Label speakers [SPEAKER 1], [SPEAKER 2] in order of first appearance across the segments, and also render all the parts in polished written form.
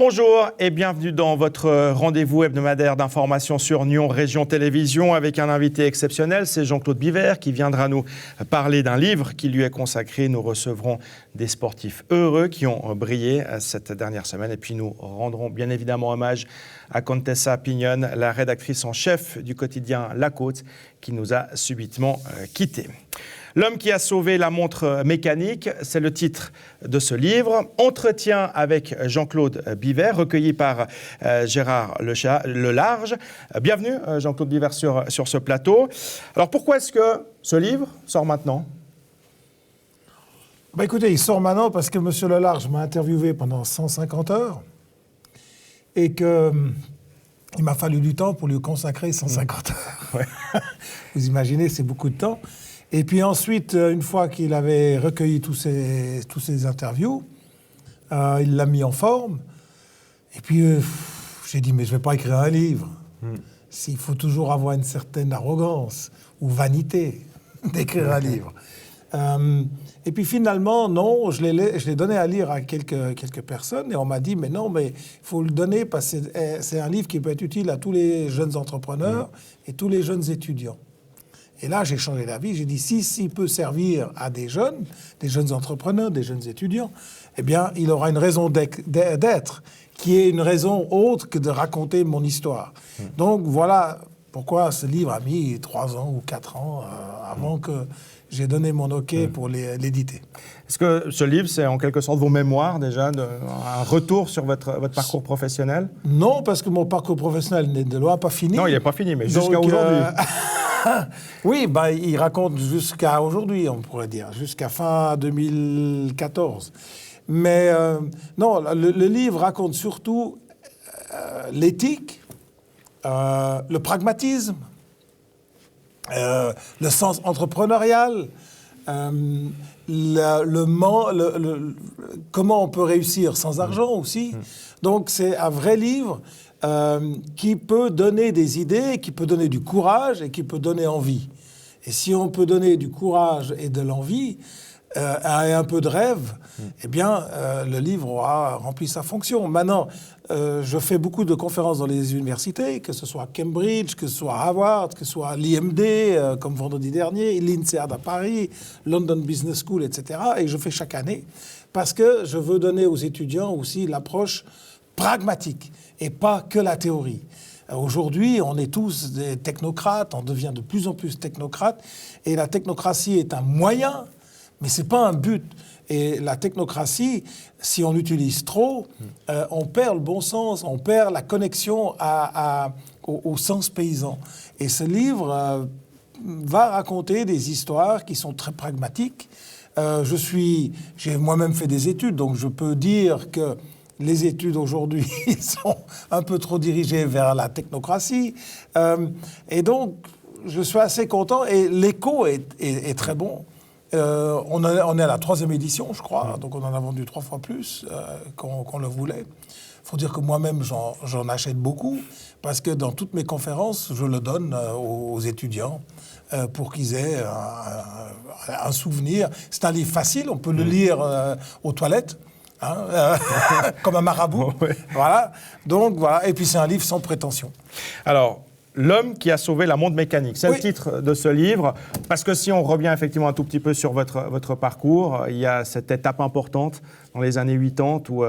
[SPEAKER 1] Bonjour et bienvenue dans votre rendez-vous hebdomadaire d'information sur Nyon Région Télévision avec un invité exceptionnel, c'est Jean-Claude Biver qui viendra nous parler d'un livre qui lui est consacré. Nous recevrons des sportifs heureux qui ont brillé cette dernière semaine et puis nous rendrons bien évidemment hommage à Contessa Pignon, la rédactrice en chef du quotidien La Côte qui nous a subitement quittés. L'homme qui a sauvé la montre mécanique, c'est le titre de ce livre. Entretien avec Jean-Claude Biver, recueilli par Gérard Lelarge. Bienvenue Jean-Claude Biver sur ce plateau. Alors pourquoi est-ce que ce livre sort maintenant ?
[SPEAKER 2] Écoutez, il sort maintenant parce que M. Lelarge m'a interviewé pendant 150 heures et qu'il m'a fallu du temps pour lui consacrer 150 heures. Ouais. Vous imaginez, c'est beaucoup de temps. Et puis ensuite, une fois qu'il avait recueilli tous ces interviews, il l'a mis en forme. Et puis, j'ai dit, mais je ne vais pas écrire un livre. S'il faut toujours avoir une certaine arrogance ou vanité d'écrire un livre. Et puis finalement, non, je l'ai donné à lire à quelques personnes. Et on m'a dit, mais non, mais il faut le donner parce que c'est un livre qui peut être utile à tous les jeunes entrepreneurs et tous les jeunes étudiants. Et là, j'ai changé d'avis. J'ai dit, s'il peut servir à des jeunes entrepreneurs, des jeunes étudiants, eh bien, il aura une raison d'être, qui est une raison autre que de raconter mon histoire. Donc, voilà pourquoi ce livre a mis 3 ans ou 4 ans avant que j'ai donné mon OK pour l'éditer.
[SPEAKER 1] Est-ce que ce livre, c'est en quelque sorte vos mémoires déjà, un retour sur votre parcours professionnel ?
[SPEAKER 2] Non, parce que mon parcours professionnel n'est de loin pas fini.
[SPEAKER 1] Non, il n'est pas fini, mais jusqu'à aujourd'hui.
[SPEAKER 2] Oui, il raconte jusqu'à aujourd'hui, on pourrait dire, jusqu'à fin 2014. Mais non, le livre raconte surtout l'éthique, le pragmatisme, le sens entrepreneurial, comment on peut réussir sans argent aussi. Donc c'est un vrai livre qui peut donner des idées, qui peut donner du courage et qui peut donner envie. Et si on peut donner du courage et de l'envie et un peu de rêve, eh bien, le livre aura rempli sa fonction. Maintenant, je fais beaucoup de conférences dans les universités, que ce soit Cambridge, que ce soit Harvard, que ce soit l'IMD, comme vendredi dernier, l'INSEAD à Paris, London Business School, etc. Et je fais chaque année parce que je veux donner aux étudiants aussi l'approche pragmatique et pas que la théorie. Aujourd'hui, on est tous des technocrates, on devient de plus en plus technocrates, et la technocratie est un moyen, mais c'est pas un but. Et la technocratie, si on l'utilise trop, on perd le bon sens, on perd la connexion au sens paysan. Et ce livre va raconter des histoires qui sont très pragmatiques. J'ai moi-même fait des études, donc je peux dire que les études aujourd'hui sont un peu trop dirigées vers la technocratie. Et donc, je suis assez content. Et l'écho est très bon. On est à la 3e édition, je crois. Donc, on en a vendu 3 fois plus qu'on le voulait. Il faut dire que moi-même, j'en achète beaucoup. Parce que dans toutes mes conférences, je le donne aux étudiants pour qu'ils aient un souvenir. C'est un livre facile. On peut le lire aux toilettes. Comme un marabout. Ouais. Voilà. Donc, voilà. Et puis, c'est un livre sans prétention.
[SPEAKER 1] Alors, l'homme qui a sauvé la montre mécanique, c'est le titre de ce livre. Parce que si on revient effectivement un tout petit peu sur votre parcours, il y a cette étape importante dans les années 80 où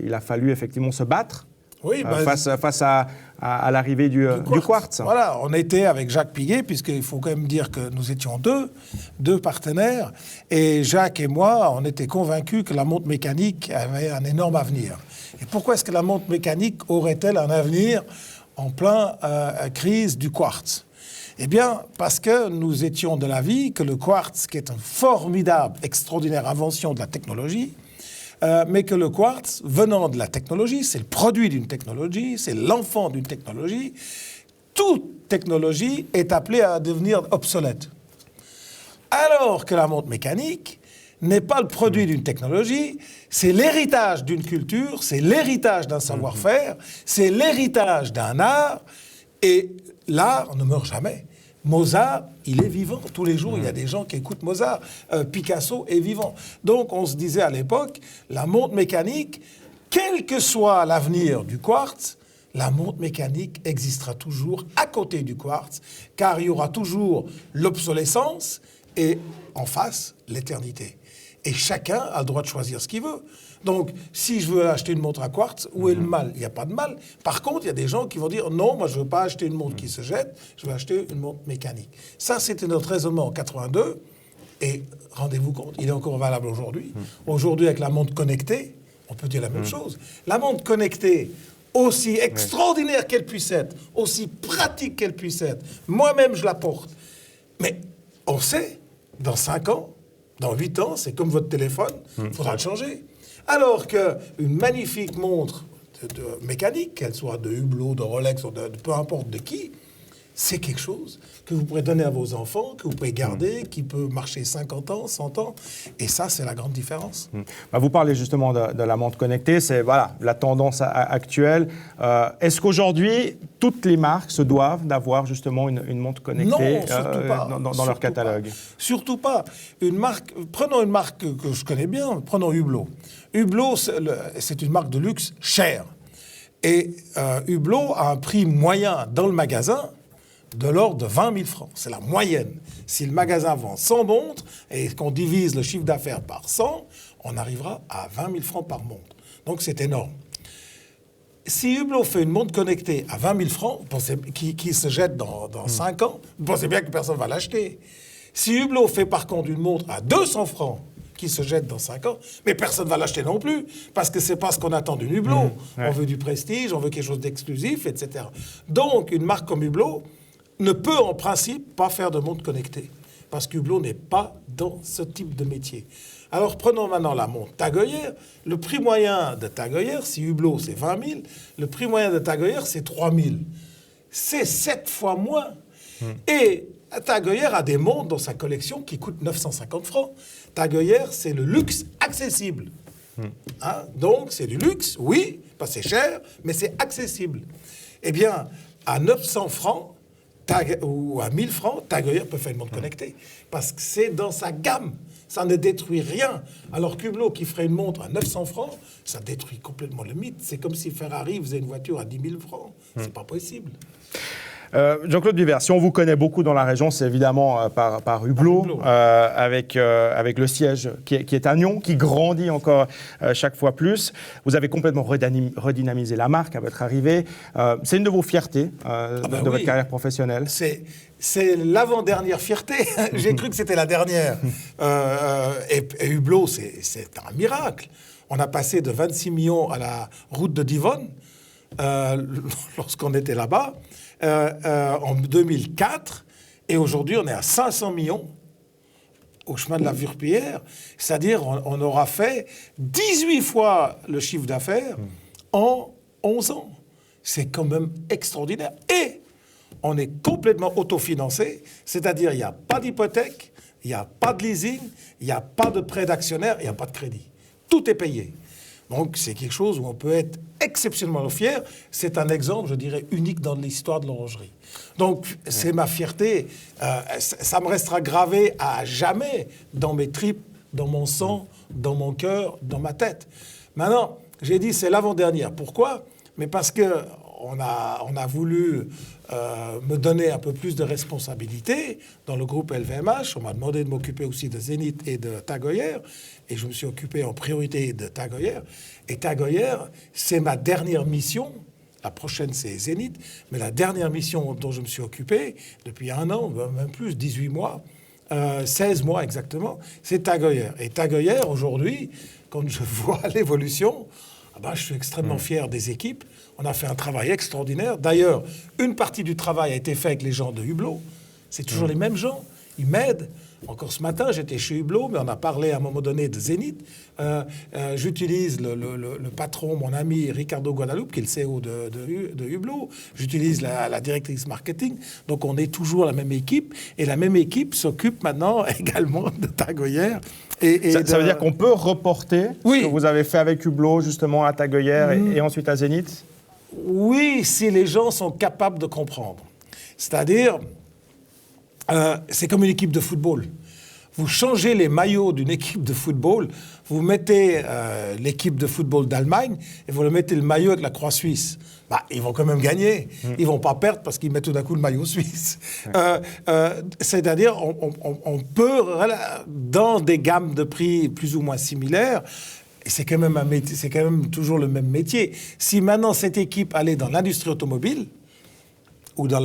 [SPEAKER 1] il a fallu effectivement se battre. Oui, face à l'arrivée du quartz.
[SPEAKER 2] Voilà, on était avec Jacques Piguet, puisqu'il faut quand même dire que nous étions deux partenaires, et Jacques et moi, on était convaincus que la montre mécanique avait un énorme avenir. Et pourquoi est-ce que la montre mécanique aurait-elle un avenir en plein crise du quartz ? Eh bien, parce que nous étions de l'avis que le quartz, qui est une formidable, extraordinaire invention de la technologie, mais que le quartz, venant de la technologie, c'est le produit d'une technologie, c'est l'enfant d'une technologie. Toute technologie est appelée à devenir obsolète. Alors que la montre mécanique n'est pas le produit d'une technologie, c'est l'héritage d'une culture, c'est l'héritage d'un savoir-faire, c'est l'héritage d'un art, et l'art ne meurt jamais. Mozart, il est vivant. Tous les jours, il y a des gens qui écoutent Mozart. Picasso est vivant. Donc, on se disait à l'époque, la montre mécanique quel que soit l'avenir du quartz, la montre mécanique existera toujours à côté du quartz, car il y aura toujours l'obsolescence et en face, l'éternité. Et chacun a le droit de choisir ce qu'il veut. Donc, si je veux acheter une montre à quartz, où est le mal? Il n'y a pas de mal. Par contre, il y a des gens qui vont dire, non, moi, je ne veux pas acheter une montre qui se jette, je veux acheter une montre mécanique. Ça, c'était notre raisonnement en 82. Et rendez-vous compte, il est encore valable aujourd'hui. Aujourd'hui, avec la montre connectée, on peut dire la même chose. La montre connectée, aussi extraordinaire qu'elle puisse être, aussi pratique qu'elle puisse être, moi-même, je la porte. Mais on sait, dans 5 ans, dans 8 ans, c'est comme votre téléphone, il faudra le changer. Alors qu'une magnifique montre mécanique, qu'elle soit de Hublot, de Rolex, ou de peu importe de qui, c'est quelque chose que vous pourrez donner à vos enfants, que vous pouvez garder, qui peut marcher 50 ans, 100 ans. Et ça, c'est la grande différence.
[SPEAKER 1] Vous parlez justement de la montre connectée, c'est voilà, la tendance actuelle. Est-ce qu'aujourd'hui, toutes les marques se doivent d'avoir justement une montre connectée dans leur catalogue?
[SPEAKER 2] Surtout pas. Prenons une marque que je connais bien, prenons Hublot. Hublot, c'est une marque de luxe chère. Et Hublot a un prix moyen dans le magasin de l'ordre de 20 000 francs. C'est la moyenne. Si le magasin vend 100 montres et qu'on divise le chiffre d'affaires par 100, on arrivera à 20 000 francs par montre. Donc c'est énorme. Si Hublot fait une montre connectée à 20 000 francs, qui se jette dans 5 ans, vous pensez bien que personne ne va l'acheter. Si Hublot fait par contre une montre à 200 francs, qui se jette dans 5 ans, mais personne ne va l'acheter non plus, parce que c'est pas ce qu'on attend d'une Hublot. On veut du prestige, on veut quelque chose d'exclusif, etc. Donc, une marque comme Hublot ne peut en principe pas faire de montre connectée, parce qu'Hublot n'est pas dans ce type de métier. Alors, prenons maintenant la montre Tag Heuer. Le prix moyen de Tag Heuer, si Hublot c'est 20 000, le prix moyen de Tag Heuer c'est 3 000. C'est 7 fois moins. Et Tag Heuer a des montres dans sa collection qui coûtent 950 francs. Tag Heuer, c'est le luxe accessible. Donc, c'est du luxe, oui, pas c'est cher, mais c'est accessible. Eh bien, à 900 francs, ou à 1000 francs, Tag Heuer peut faire une montre connectée. Parce que c'est dans sa gamme. Ça ne détruit rien. Alors qu'Hublot qui ferait une montre à 900 francs, ça détruit complètement le mythe. C'est comme si Ferrari faisait une voiture à 10 000 francs. C'est pas possible.
[SPEAKER 1] Jean-Claude Biver, si on vous connaît beaucoup dans la région, c'est évidemment par Hublot, avec le siège qui est à Nyon, qui grandit encore chaque fois plus. Vous avez complètement redynamisé la marque à votre arrivée. C'est une de vos fiertés de votre carrière professionnelle.
[SPEAKER 2] C'est l'avant-dernière fierté. J'ai cru que c'était la dernière. Et Hublot, c'est un miracle. On a passé de 26 millions à la route de Divonne lorsqu'on était là-bas. En 2004, et aujourd'hui on est à 500 millions au chemin de la Vurpière, c'est-à-dire on aura fait 18 fois le chiffre d'affaires en 11 ans. C'est quand même extraordinaire. Et on est complètement autofinancé, c'est-à-dire il n'y a pas d'hypothèque, il n'y a pas de leasing, il n'y a pas de prêt d'actionnaire, il n'y a pas de crédit. Tout est payé. Donc, c'est quelque chose où on peut être exceptionnellement fier. C'est un exemple, je dirais, unique dans l'histoire de l'horlogerie. Donc, c'est ma fierté. Ça me restera gravé à jamais dans mes tripes, dans mon sang, dans mon cœur, dans ma tête. Maintenant, j'ai dit c'est l'avant-dernière. Pourquoi? Mais parce qu'on a voulu me donner un peu plus de responsabilité dans le groupe LVMH. On m'a demandé de m'occuper aussi de Zénith et de Tag Heuer. Et je me suis occupé en priorité de Tag Heuer. Et Tag Heuer, c'est ma dernière mission. La prochaine, c'est Zénith. Mais la dernière mission dont je me suis occupé, depuis 1 an, même plus, 18 mois, 16 mois exactement, c'est Tag Heuer. Et Tag Heuer, aujourd'hui, quand je vois l'évolution, je suis extrêmement fier des équipes. On a fait un travail extraordinaire. D'ailleurs, une partie du travail a été fait avec les gens de Hublot. C'est toujours les mêmes gens. Ils m'aident. Encore ce matin, j'étais chez Hublot, mais on a parlé à un moment donné de Zénith. J'utilise le patron, mon ami Ricardo Guadalupe, qui est le CEO de Hublot. J'utilise la directrice marketing. Donc, on est toujours la même équipe. Et la même équipe s'occupe maintenant également de Tag Heuer.
[SPEAKER 1] Ça veut dire qu'on peut reporter ce que vous avez fait avec Hublot, justement, à Tag Heuer et ensuite à Zénith?
[SPEAKER 2] Oui, si les gens sont capables de comprendre. C'est-à-dire, c'est comme une équipe de football. vous changez les maillots d'une équipe de football, vous mettez l'équipe de football d'Allemagne et vous le mettez le maillot avec la croix suisse. Ils vont quand même gagner. Ils vont pas perdre parce qu'ils mettent tout d'un coup le maillot suisse. C'est-à-dire, on peut, dans des gammes de prix plus ou moins similaires, et c'est quand même un métier, c'est quand même toujours le même métier. Si maintenant cette équipe allait dans l'industrie automobile ou dans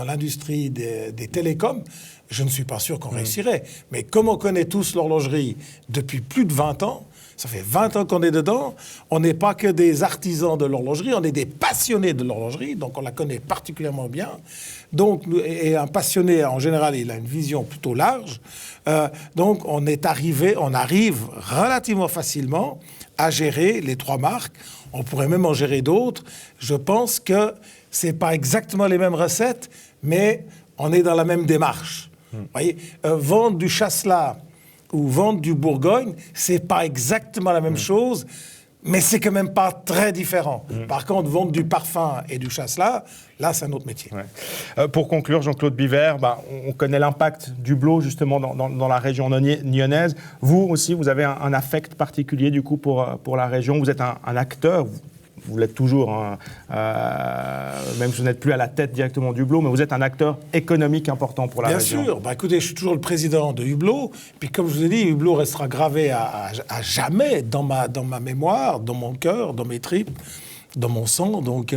[SPEAKER 2] l'industrie des télécoms, je ne suis pas sûr qu'on réussirait. Mais comme on connaît tous l'horlogerie depuis plus de 20 ans, ça fait 20 ans qu'on est dedans, on n'est pas que des artisans de l'horlogerie, on est des passionnés de l'horlogerie, donc on la connaît particulièrement bien. Donc, et un passionné, en général, il a une vision plutôt large. Donc on arrive relativement facilement à gérer les 3 marques. On pourrait même en gérer d'autres. Je pense que ce n'est pas exactement les mêmes recettes, mais on est dans la même démarche. Vous voyez, vendre du Chasselas ou vendre du Bourgogne, c'est pas exactement la même chose, mais c'est quand même pas très différent. Par contre, vendre du parfum et du Chasselas, là, c'est un autre métier.
[SPEAKER 1] Ouais. Pour conclure, Jean-Claude Biver, on connaît l'impact du Hublot justement dans la région nyonnaise. Vous aussi, vous avez un affect particulier du coup pour la région. Vous êtes un acteur. Vous l'êtes toujours, hein, même si vous n'êtes plus à la tête directement du Hublot, mais vous êtes un acteur économique important pour la région.
[SPEAKER 2] Bien sûr. Écoutez, je suis toujours le président de Hublot. Puis comme je vous ai dit, Hublot restera gravé à jamais dans ma mémoire, dans mon cœur, dans mes tripes, dans mon sang. Donc,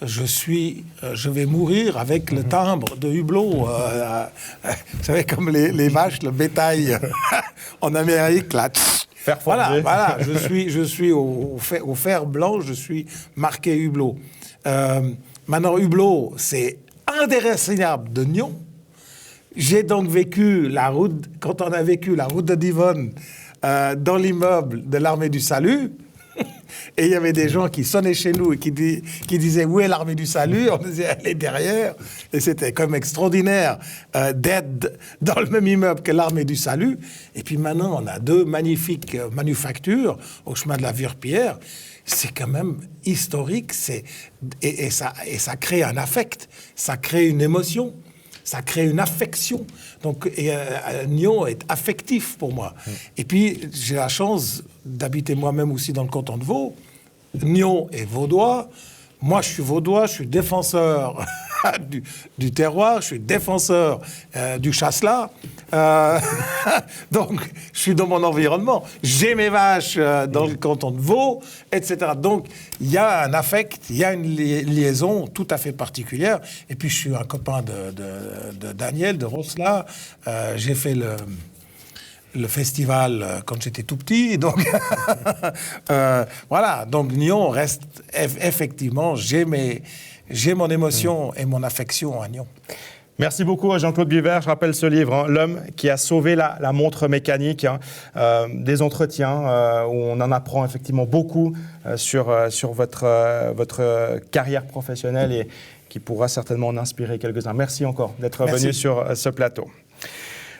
[SPEAKER 2] je vais mourir avec le timbre de Hublot. Vous savez, comme les vaches, le bétail en Amérique, là. Voilà, je suis au fer blanc, je suis marqué Hublot. Maintenant, Hublot, c'est indéracinable de Nyon. J'ai donc vécu quand on a vécu la route de Divonne dans l'immeuble de l'Armée du Salut. Et il y avait des gens qui sonnaient chez nous et qui disaient « Où est l'Armée du Salut ?» On disait « Elle est derrière ». Et c'était comme extraordinaire d'être dans le même immeuble que l'Armée du Salut. Et puis maintenant, on a 2 magnifiques manufactures au chemin de la Vierpierre. C'est quand même historique. Et ça crée un affect, ça crée une émotion. Ça crée une affection. Donc, Nyon est affectif pour moi. Et puis, j'ai la chance d'habiter moi-même aussi dans le canton de Vaud. Nyon est vaudois. Moi, je suis vaudois, je suis défenseur du terroir, je suis défenseur du Chasselas. Donc, je suis dans mon environnement. J'ai mes vaches dans le canton de Vaud, etc. Donc, il y a un affect, il y a une liaison tout à fait particulière. Et puis, je suis un copain de Daniel, de Rosla. J'ai fait le festival quand j'étais tout petit. Donc, voilà. Donc, Nyon reste effectivement, j'ai mon émotion et mon affection à Nyon.
[SPEAKER 1] Merci beaucoup à Jean-Claude Biver. Je rappelle ce livre, hein, L'homme qui a sauvé la montre mécanique, hein, des entretiens où on en apprend effectivement beaucoup sur votre carrière professionnelle et qui pourra certainement en inspirer quelques-uns. Merci encore d'être venu sur ce plateau.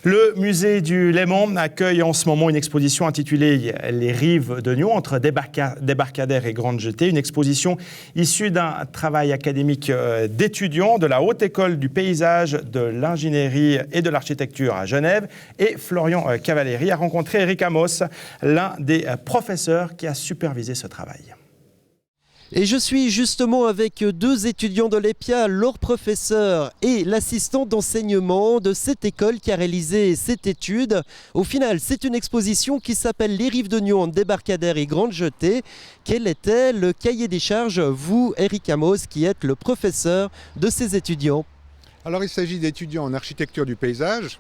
[SPEAKER 1] Le musée du Léman accueille en ce moment une exposition intitulée « Les rives de Nyon » entre Débarcadère et Grande Jetée. Une exposition issue d'un travail académique d'étudiants de la Haute École du Paysage, de l'Ingénierie et de l'Architecture à Genève. Et Florian Cavalleri a rencontré Eric Amos, l'un des professeurs qui a supervisé ce travail.
[SPEAKER 3] Et je suis justement avec 2 étudiants de l'EPIA, leur professeur et l'assistant d'enseignement de cette école qui a réalisé cette étude. Au final, c'est une exposition qui s'appelle Les rives de Nyon, Débarcadère et Grande Jetée. Quel était le cahier des charges, vous, Eric Amos, qui êtes le professeur de ces étudiants?
[SPEAKER 4] Alors, il s'agit d'étudiants en architecture du paysage.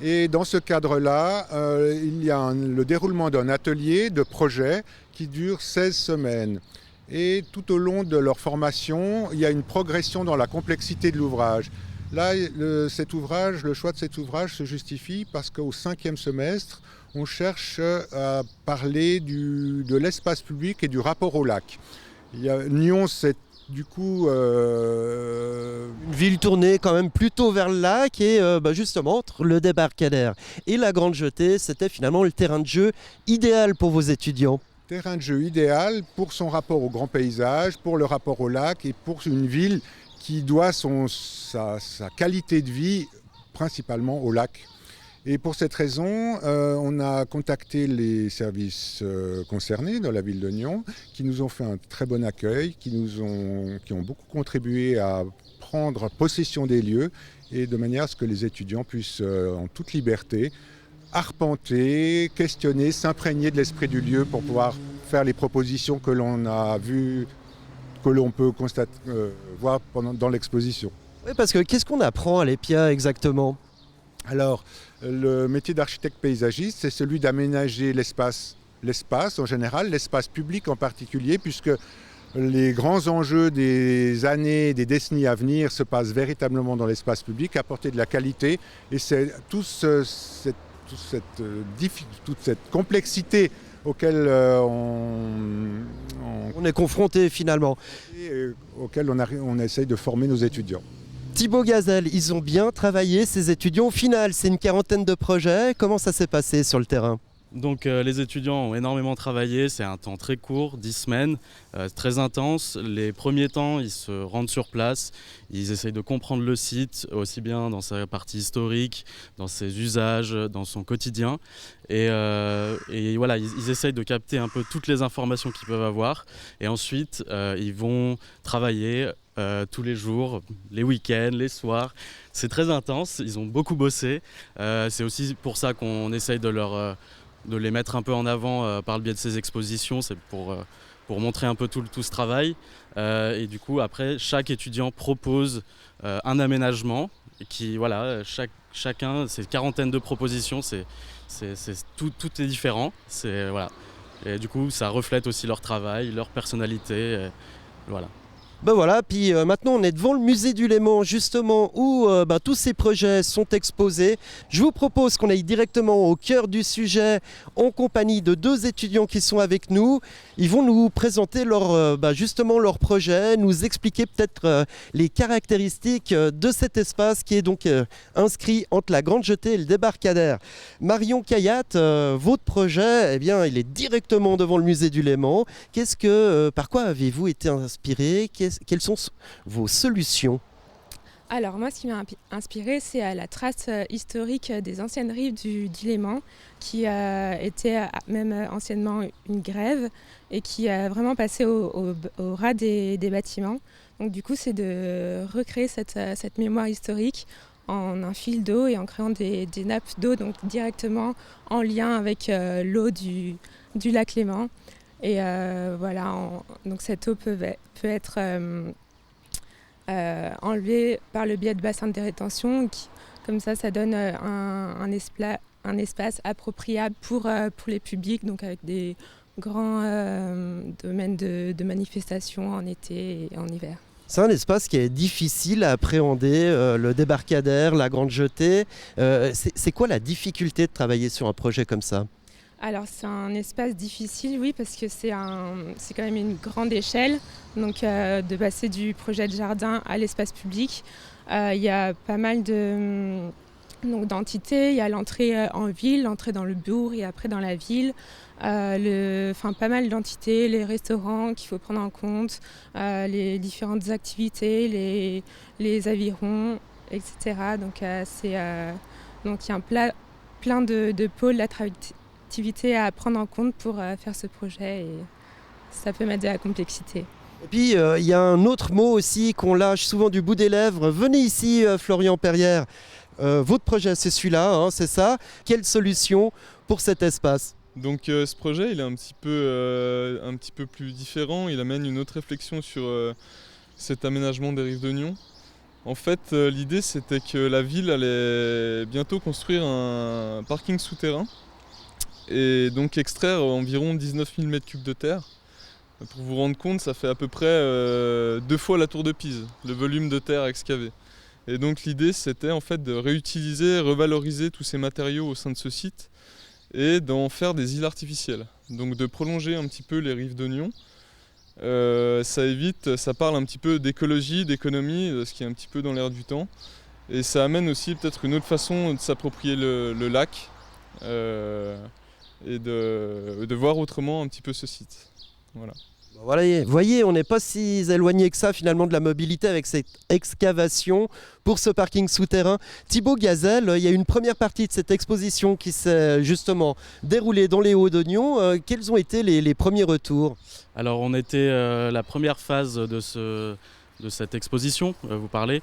[SPEAKER 4] Et dans ce cadre-là, il y a le déroulement d'un atelier de projet qui dure 16 semaines. Et tout au long de leur formation, il y a une progression dans la complexité de l'ouvrage. Là, le choix de cet ouvrage se justifie parce qu'au 5e semestre, on cherche à parler de l'espace public et du rapport au lac. Nyon, c'est du coup...
[SPEAKER 3] Une ville tournée quand même plutôt vers le lac et justement entre le Débarcadère et la Grande Jetée, c'était finalement le terrain de jeu idéal pour vos étudiants.
[SPEAKER 4] Terrain de jeu idéal pour son rapport au grand paysage, pour le rapport au lac et pour une ville qui doit sa qualité de vie principalement au lac. Et pour cette raison, on a contacté les services concernés dans la ville de Nyon, qui nous ont fait un très bon accueil, qui ont beaucoup contribué à prendre possession des lieux et de manière à ce que les étudiants puissent, en toute liberté, arpenter, questionner, s'imprégner de l'esprit du lieu pour pouvoir faire les propositions que l'on a vues, que l'on peut voir dans l'exposition.
[SPEAKER 3] Oui, parce que qu'est-ce qu'on apprend à l'EPIA exactement ?
[SPEAKER 4] Alors, le métier d'architecte paysagiste, c'est celui d'aménager l'espace en général, l'espace public en particulier, puisque les grands enjeux des années, des décennies à venir se passent véritablement dans l'espace public, apporter de la qualité. Et c'est toute cette complexité auquel
[SPEAKER 3] On est confronté finalement.
[SPEAKER 4] auquel on essaye de former nos étudiants.
[SPEAKER 3] Thibaut Gazelle, ils ont bien travaillé, ces étudiants. Au final, c'est une quarantaine de projets. Comment ça s'est passé sur le terrain ?
[SPEAKER 5] Donc les étudiants ont énormément travaillé, c'est un temps très court, 10 semaines, très intense. Les premiers temps, ils se rendent sur place, ils essayent de comprendre le site, aussi bien dans sa partie historique, dans ses usages, dans son quotidien. Et voilà, ils essayent de capter un peu toutes les informations qu'ils peuvent avoir. Et ensuite, ils vont travailler tous les jours, les week-ends, les soirs. C'est très intense, ils ont beaucoup bossé. C'est aussi pour ça qu'on essaye de les mettre un peu en avant par le biais de ces expositions, c'est pour montrer un peu tout ce travail. Et du coup, après, chaque étudiant propose un aménagement qui, voilà, chacun, c'est une quarantaine de propositions, tout est différent. Voilà. Et du coup, ça reflète aussi leur travail, leur personnalité. Voilà.
[SPEAKER 3] Ben voilà, puis maintenant on est devant le musée du Léman justement où tous ces projets sont exposés. Je vous propose qu'on aille directement au cœur du sujet en compagnie de deux étudiants qui sont avec nous. Ils vont nous présenter justement leur projet, nous expliquer peut-être les caractéristiques de cet espace qui est donc inscrit entre la Grande Jetée et le débarcadère. Marion Cayat, votre projet, eh bien, il est directement devant le musée du Léman. Par quoi avez-vous été inspiré ? Quelles sont vos solutions ?
[SPEAKER 6] Alors moi, ce qui m'a inspiré, c'est la trace historique des anciennes rives du Léman, qui était même anciennement une grève et qui a vraiment passé au ras des bâtiments. Donc du coup, c'est de recréer cette mémoire historique en un fil d'eau et en créant des nappes d'eau donc directement en lien avec l'eau du lac Léman. Et voilà, donc cette eau peut être enlevée par le biais de bassins de rétention. Comme ça donne un espace appropriable pour les publics, donc avec des grands domaines de manifestation en été et en hiver.
[SPEAKER 3] C'est un espace qui est difficile à appréhender, le débarcadère, la Grande Jetée. C'est quoi la difficulté de travailler sur un projet comme ça ?
[SPEAKER 6] Alors c'est un espace difficile, oui, parce que c'est quand même une grande échelle, donc de passer du projet de jardin à l'espace public. Il y a pas mal d'entités, il y a l'entrée en ville, l'entrée dans le bourg et après dans la ville. Pas mal d'entités, les restaurants qu'il faut prendre en compte, les différentes activités, les avirons, etc. Donc il y a plein de pôles d'attractivité à prendre en compte pour faire ce projet et ça peut mettre de la complexité.
[SPEAKER 3] Et puis il y a un autre mot aussi qu'on lâche souvent du bout des lèvres. Venez ici Florian Perrière, votre projet c'est celui-là, hein, c'est ça. Quelle solution pour cet espace ?
[SPEAKER 7] Donc ce projet il est un petit peu plus différent, il amène une autre réflexion sur cet aménagement des rives de Nyon. En fait l'idée c'était que la ville allait bientôt construire un parking souterrain et donc extraire environ 19 000 m3 de terre. Pour vous rendre compte, ça fait à peu près 2 fois la tour de Pise, le volume de terre excavé. Et donc l'idée c'était en fait de réutiliser, revaloriser tous ces matériaux au sein de ce site et d'en faire des îles artificielles. Donc de prolonger un petit peu les rives de Nyon. Ça parle un petit peu d'écologie, d'économie, de ce qui est un petit peu dans l'air du temps. Et ça amène aussi peut-être une autre façon de s'approprier le lac. Et de voir autrement un petit peu ce site. Voilà.
[SPEAKER 3] Voilà, voyez, on n'est pas si éloigné que ça finalement de la mobilité avec cette excavation pour ce parking souterrain. Thibaut Gazelle, il y a une première partie de cette exposition qui s'est justement déroulée dans les Hauts-de-Nyon. Quels ont été les premiers retours?
[SPEAKER 5] Alors on était la première phase de cette exposition, vous parlez,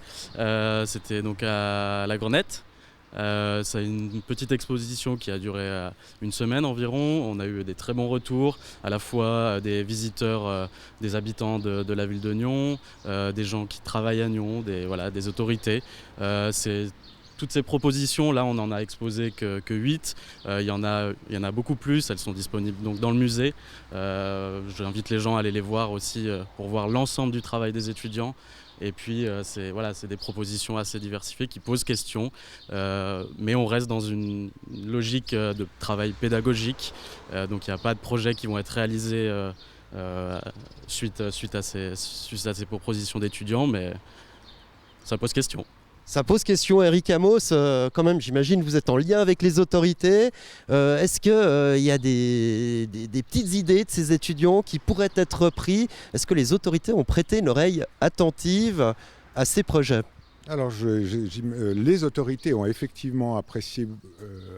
[SPEAKER 5] c'était donc à la Grenette. C'est une petite exposition qui a duré une semaine environ. On a eu des très bons retours, à la fois des visiteurs, des habitants de la ville de Nyon, des gens qui travaillent à Nyon, des autorités. Toutes ces propositions, là, on n'en a exposé que 8. Il y en a beaucoup plus. Elles sont disponibles donc dans le musée. J'invite les gens à aller les voir aussi pour voir l'ensemble du travail des étudiants. Et puis, c'est des propositions assez diversifiées qui posent question. Mais on reste dans une logique de travail pédagogique. Donc, il n'y a pas de projets qui vont être réalisés suite à ces propositions d'étudiants. Mais ça pose question.
[SPEAKER 3] Ça pose question, Eric Amos, quand même, j'imagine vous êtes en lien avec les autorités. Est-ce qu'il y a des petites idées de ces étudiants qui pourraient être repris? Est-ce que les autorités ont prêté une oreille attentive à ces projets?
[SPEAKER 4] Alors, les autorités ont effectivement apprécié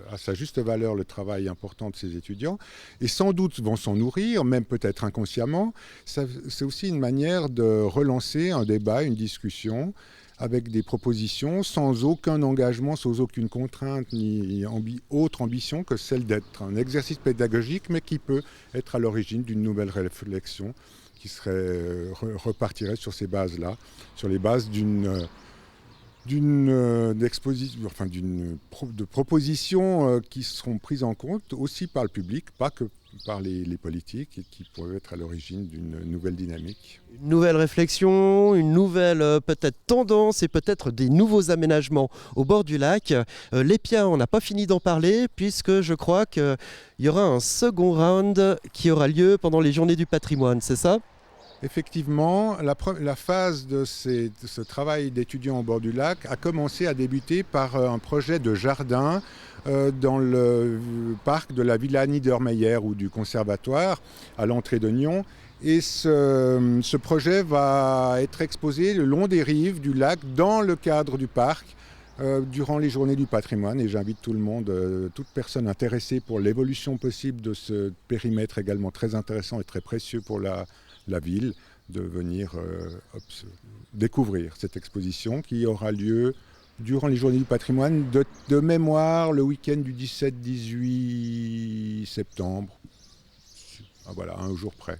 [SPEAKER 4] à sa juste valeur le travail important de ces étudiants et sans doute vont s'en nourrir, même peut-être inconsciemment. C'est aussi une manière de relancer un débat, une discussion avec des propositions sans aucun engagement, sans aucune contrainte ni autre ambition que celle d'être un exercice pédagogique, mais qui peut être à l'origine d'une nouvelle réflexion qui repartirait sur ces bases-là, sur les bases de propositions qui seront prises en compte aussi par le public, pas que par les politiques, et qui pourraient être à l'origine d'une nouvelle dynamique.
[SPEAKER 3] Une nouvelle réflexion, une nouvelle peut-être tendance et peut-être des nouveaux aménagements au bord du lac. L'Épia, on n'a pas fini d'en parler puisque je crois qu'il y aura un second round qui aura lieu pendant les Journées du patrimoine, c'est ça ?
[SPEAKER 4] Effectivement, la phase de ce travail d'étudiants au bord du lac a commencé à débuter par un projet de jardin dans le parc de la Villa Niedermeyer ou du conservatoire à l'entrée de Nyon. Et ce projet va être exposé le long des rives du lac dans le cadre du parc durant les Journées du patrimoine. Et j'invite tout le monde, toute personne intéressée pour l'évolution possible de ce périmètre également très intéressant et très précieux pour la ville, de venir découvrir cette exposition qui aura lieu durant les Journées du patrimoine de mémoire le week-end du 17-18 septembre. Voilà, un jour près.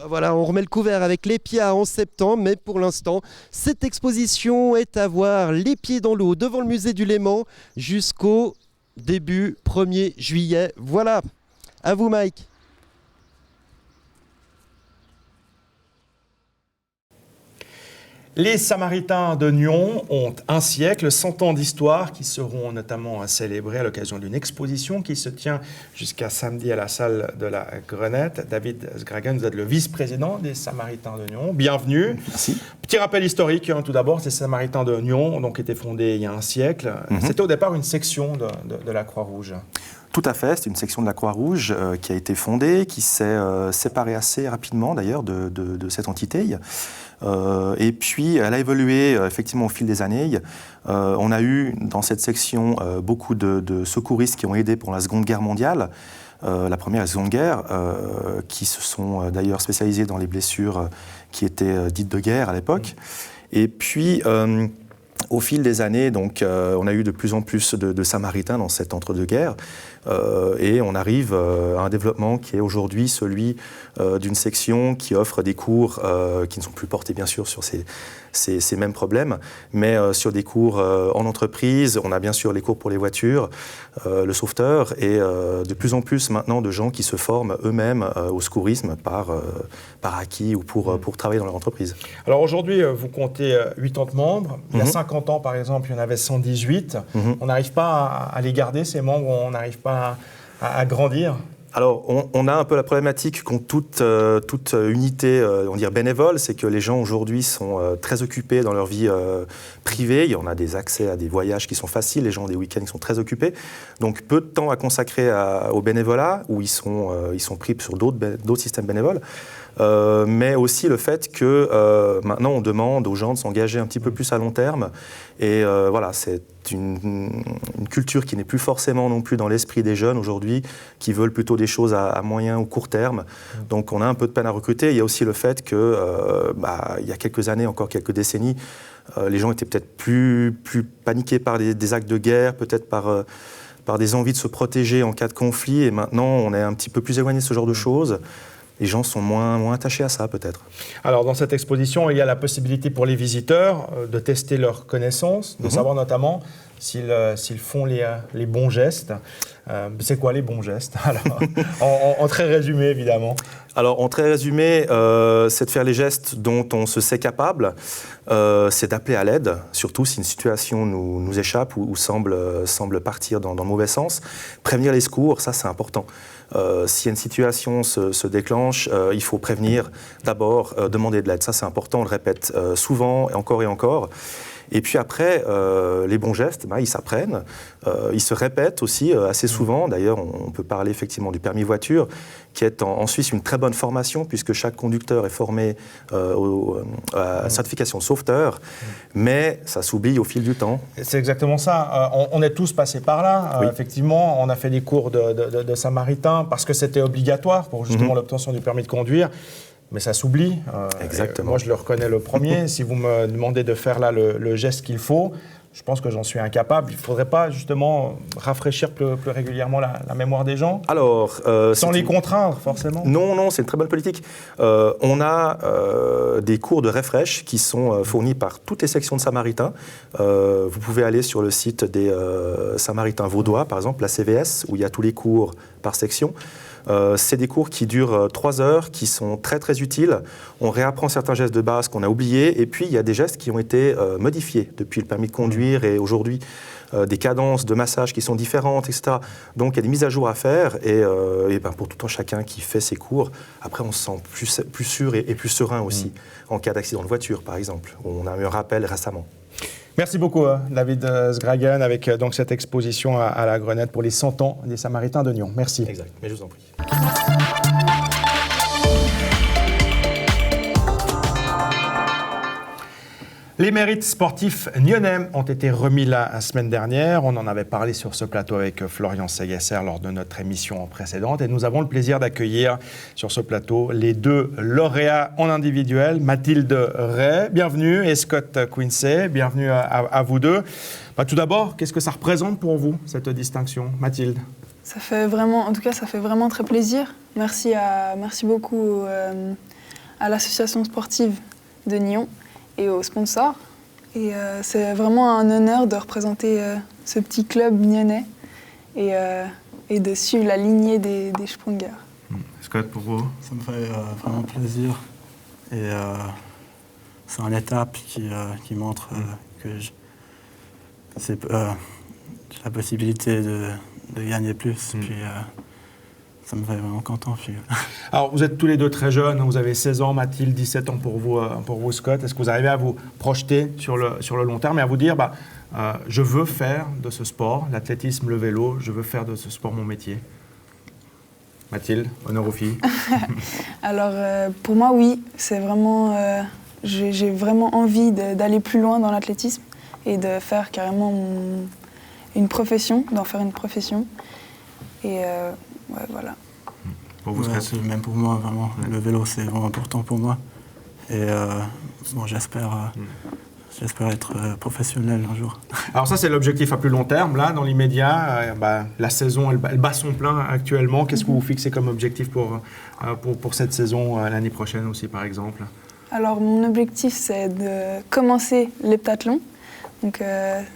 [SPEAKER 3] Voilà, on remet le couvert avec l'Épia en septembre, mais pour l'instant, cette exposition est à voir les pieds dans l'eau devant le musée du Léman jusqu'au début 1er juillet. Voilà, à vous Mike.
[SPEAKER 1] Les Samaritains de Nyon ont un siècle, 100 ans d'histoire qui seront notamment célébrés à l'occasion d'une exposition qui se tient jusqu'à samedi à la salle de la Grenette. David Sgragen, vous êtes le vice-président des Samaritains de Nyon. Bienvenue.
[SPEAKER 8] Merci.
[SPEAKER 1] Petit rappel historique, tout d'abord, ces Samaritains de Nyon ont été fondés il y a un siècle. C'était au départ une section de la Croix-Rouge.
[SPEAKER 8] Tout à fait, c'est une section de la Croix-Rouge qui a été fondée, qui s'est séparée assez rapidement d'ailleurs de cette entité. Et puis elle a évolué effectivement au fil des années. On a eu dans cette section beaucoup de secouristes qui ont aidé pour la Seconde Guerre mondiale, la Première et la Seconde Guerre, qui se sont d'ailleurs spécialisés dans les blessures qui étaient dites de guerre à l'époque. Et puis au fil des années, donc, on a eu de plus en plus de Samaritains dans cet entre-deux-guerres et on arrive à un développement qui est aujourd'hui celui d'une section qui offre des cours qui ne sont plus portés bien sûr sur ces mêmes problèmes, mais sur des cours en entreprise. On a bien sûr les cours pour les voitures, le sauveteur et de plus en plus maintenant de gens qui se forment eux-mêmes au secourisme par acquis ou pour travailler dans leur entreprise.
[SPEAKER 1] Alors aujourd'hui, vous comptez 80 membres. Il y a 50 ans, par exemple, il y en avait 118. On n'arrive pas à les garder, ces membres, on n'arrive pas à grandir.
[SPEAKER 8] Alors, on a un peu la problématique qu'ont toute unité, on va dire bénévole, c'est que les gens aujourd'hui sont très occupés dans leur vie privée. On a des accès à des voyages qui sont faciles, les gens ont des week-ends qui sont très occupés. Donc, peu de temps à consacrer au bénévolat, où ils sont pris sur d'autres systèmes bénévoles. Mais aussi le fait que maintenant, on demande aux gens de s'engager un petit peu plus à long terme. Et voilà, c'est une culture qui n'est plus forcément non plus dans l'esprit des jeunes aujourd'hui, qui veulent plutôt des choses à moyen ou court terme. Donc on a un peu de peine à recruter. Il y a aussi le fait que, il y a quelques années, encore quelques décennies, les gens étaient peut-être plus paniqués par des actes de guerre, peut-être par des envies de se protéger en cas de conflit. Et maintenant, on est un petit peu plus éloigné de ce genre de choses. Les gens sont moins attachés à ça, peut-être.
[SPEAKER 1] Alors, dans cette exposition, il y a la possibilité pour les visiteurs de tester leurs connaissances, de savoir notamment s'ils font les bons gestes. C'est quoi les bons gestes? Alors, en très résumé, évidemment.
[SPEAKER 8] Alors, en très résumé, c'est de faire les gestes dont on se sait capable. C'est d'appeler à l'aide, surtout si une situation nous échappe ou semble partir dans le mauvais sens. Prévenir les secours, ça, c'est important. Si une situation se déclenche, il faut prévenir d'abord, demander de l'aide. Ça, c'est important, on le répète souvent et encore. Et puis après, les bons gestes, ils s'apprennent, ils se répètent aussi assez souvent. D'ailleurs, on peut parler effectivement du permis voiture, qui est en Suisse une très bonne formation, puisque chaque conducteur est formé à la certification de sauveteur, mais ça s'oublie au fil du temps.
[SPEAKER 1] C'est exactement ça. On est tous passés par là.
[SPEAKER 8] Oui.
[SPEAKER 1] Effectivement, on a fait des cours de samaritain parce que c'était obligatoire pour justement l'obtention du permis de conduire. Mais ça s'oublie.
[SPEAKER 8] Exactement.
[SPEAKER 1] Moi, je le reconnais le premier. Si vous me demandez de faire là le geste qu'il faut, je pense que j'en suis incapable. Il ne faudrait pas justement rafraîchir plus régulièrement la mémoire des gens?
[SPEAKER 8] Alors,
[SPEAKER 1] sans les contraindre, forcément?
[SPEAKER 8] Non, c'est une très bonne politique. On a des cours de refresh qui sont fournis par toutes les sections de Samaritains. Vous pouvez aller sur le site des Samaritains vaudois, par exemple, la CVS, où il y a tous les cours par section. C'est des cours qui durent 3 heures, qui sont très très utiles. On réapprend certains gestes de base qu'on a oubliés, et puis il y a des gestes qui ont été modifiés depuis le permis de conduire et aujourd'hui des cadences de massage qui sont différentes, etc. Donc il y a des mises à jour à faire et pour tout un chacun qui fait ses cours, après on se sent plus sûr et plus serein aussi en cas d'accident de voiture par exemple. On a eu un rappel récemment.
[SPEAKER 1] Merci beaucoup, David Sgragen, avec donc cette exposition à la Grenette pour les 100 ans des Samaritains de Nyon. Merci.
[SPEAKER 8] Exact, mais je vous en prie.
[SPEAKER 1] Les mérites sportifs nyonnais ont été remis la semaine dernière. On en avait parlé sur ce plateau avec Florian Segesser lors de notre émission précédente. Et nous avons le plaisir d'accueillir sur ce plateau les 2 lauréats en individuel. Mathilde Ray, bienvenue, et Scott Quincy, bienvenue à vous deux. Tout d'abord, qu'est-ce que ça représente pour vous, cette distinction, Mathilde?
[SPEAKER 9] Ça fait vraiment très plaisir. Merci beaucoup à l'association sportive de Nyon et aux sponsors. Et c'est vraiment un honneur de représenter ce petit club nyonnais et de suivre la lignée des Sprunger.
[SPEAKER 1] Scott, pour vous?
[SPEAKER 10] Ça me fait vraiment plaisir. Et c'est une étape qui montre que j'ai la possibilité de gagner plus. Puis, ça me fait vraiment content.
[SPEAKER 1] Alors, vous êtes tous les deux très jeunes, vous avez 16 ans, Mathilde, 17 ans pour vous Scott. Est-ce que vous arrivez à vous projeter sur le long terme et à vous dire, je veux faire de ce sport, l'athlétisme, le vélo, je veux faire de ce sport mon métier? Mathilde, honneur aux filles.
[SPEAKER 9] Alors, pour moi, oui, c'est vraiment... j'ai vraiment envie d'aller plus loin dans l'athlétisme et de faire carrément une profession, d'en faire une profession. Et ouais, voilà.
[SPEAKER 1] Pour vous,
[SPEAKER 10] c'est même pour moi, vraiment. Le vélo, c'est vraiment important pour moi. Et j'espère être professionnel un jour.
[SPEAKER 1] Alors ça, c'est l'objectif à plus long terme. Là, dans l'immédiat, la saison, elle bat son plein actuellement. Qu'est-ce que vous fixez comme objectif pour cette saison, l'année prochaine aussi, par exemple?
[SPEAKER 9] Alors, mon objectif, c'est de commencer l'heptathlon. Donc,